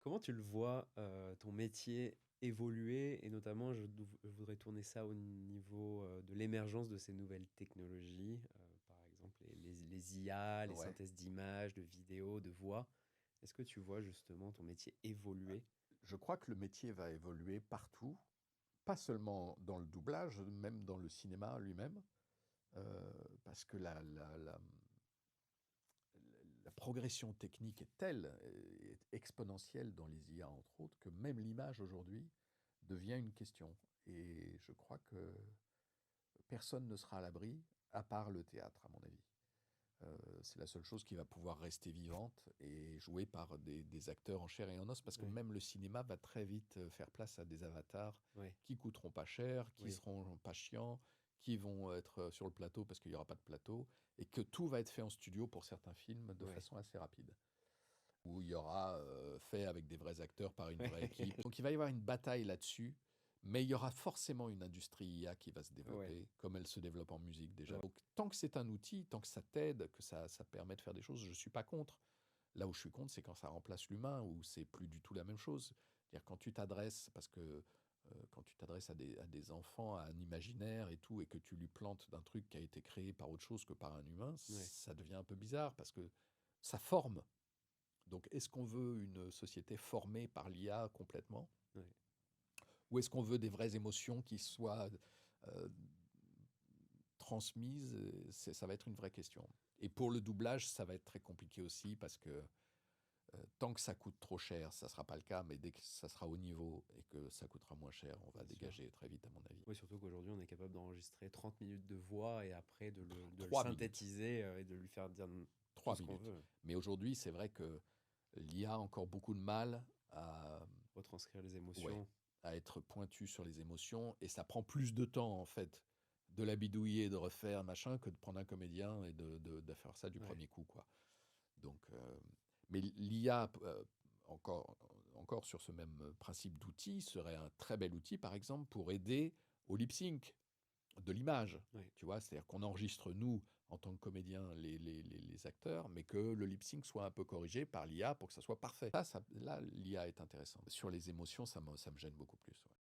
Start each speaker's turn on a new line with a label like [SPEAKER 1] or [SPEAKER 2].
[SPEAKER 1] Comment tu le vois, ton métier évoluer? Et notamment, je voudrais tourner ça au niveau, de l'émergence de ces nouvelles technologies, par exemple les IA, les
[SPEAKER 2] Ouais.
[SPEAKER 1] synthèses d'images, de vidéos, de voix. Est-ce que tu vois justement ton métier évoluer?
[SPEAKER 2] Je crois que le métier va évoluer partout, pas seulement dans le doublage, même dans le cinéma lui-même, parce que la progression technique est telle, est exponentielle dans les IA entre autres, que même l'image aujourd'hui devient une question. Et je crois que personne ne sera à l'abri, à part le théâtre, à mon avis. C'est la seule chose qui va pouvoir rester vivante et jouée par des acteurs en chair et en os, parce que
[SPEAKER 1] Oui,
[SPEAKER 2] même le cinéma va très vite faire place à des avatars
[SPEAKER 1] oui,
[SPEAKER 2] qui coûteront pas cher, qui
[SPEAKER 1] oui,
[SPEAKER 2] seront pas chiants, qui vont être sur le plateau parce qu'il n'y aura pas de plateau, et que tout va être fait en studio pour certains films de
[SPEAKER 1] oui.
[SPEAKER 2] façon assez rapide, où il y aura fait avec des vrais acteurs par une vraie équipe. Donc il va y avoir une bataille là-dessus, mais il y aura forcément une industrie IA qui va se
[SPEAKER 1] Ouais,
[SPEAKER 2] développer, comme elle se développe en musique déjà.
[SPEAKER 1] ouais,
[SPEAKER 2] Donc tant que c'est un outil, tant que ça t'aide, que ça permet de faire des choses, je ne suis pas contre. Là où je suis contre, c'est quand ça remplace l'humain, où c'est plus du tout la même chose. C'est-à-dire quand tu t'adresses, parce que quand tu t'adresses à des enfants, à un imaginaire et tout, et que tu lui plantes d'un truc qui a été créé par autre chose que par un humain,
[SPEAKER 1] ouais,
[SPEAKER 2] ça devient un peu bizarre, parce que ça forme. Donc, est-ce qu'on veut une société formée par l'IA complètement?
[SPEAKER 1] ouais.
[SPEAKER 2] Ou est-ce qu'on veut des vraies émotions qui soient euh, transmises? Ça va être une vraie question. Et pour le doublage, ça va être très compliqué aussi parce que tant que ça coûte trop cher, ça ne sera pas le cas, mais dès que ça sera au niveau et que ça coûtera moins cher, on va
[SPEAKER 1] Bien sûr.
[SPEAKER 2] dégager très vite, à mon avis.
[SPEAKER 1] Oui, surtout qu'aujourd'hui, on est capable d'enregistrer 30 minutes de voix et après de le
[SPEAKER 2] 3 minutes.
[SPEAKER 1] synthétiser, et de lui faire dire tout
[SPEAKER 2] Trois
[SPEAKER 1] ce qu'on
[SPEAKER 2] minutes.
[SPEAKER 1] veut.
[SPEAKER 2] Mais aujourd'hui, c'est vrai que l'IA a encore beaucoup de mal
[SPEAKER 1] Retranscrire les
[SPEAKER 2] ouais,
[SPEAKER 1] émotions.
[SPEAKER 2] à être pointu sur les émotions, et ça prend plus de temps, en fait, de la bidouiller, de refaire machin, que de prendre un comédien et de faire ça du
[SPEAKER 1] Ouais,
[SPEAKER 2] premier coup, quoi. Donc, mais l'IA, encore sur ce même principe d'outil, serait un très bel outil, par exemple, pour aider au lip sync de l'image.
[SPEAKER 1] ouais.
[SPEAKER 2] Tu vois, c'est-à-dire qu'on enregistre, nous, en tant que comédiens, les acteurs, mais que le lip sync soit un peu corrigé par l'IA pour que ça soit parfait. Là, l'IA est intéressante. Sur les émotions, ça me gêne beaucoup plus. Ouais.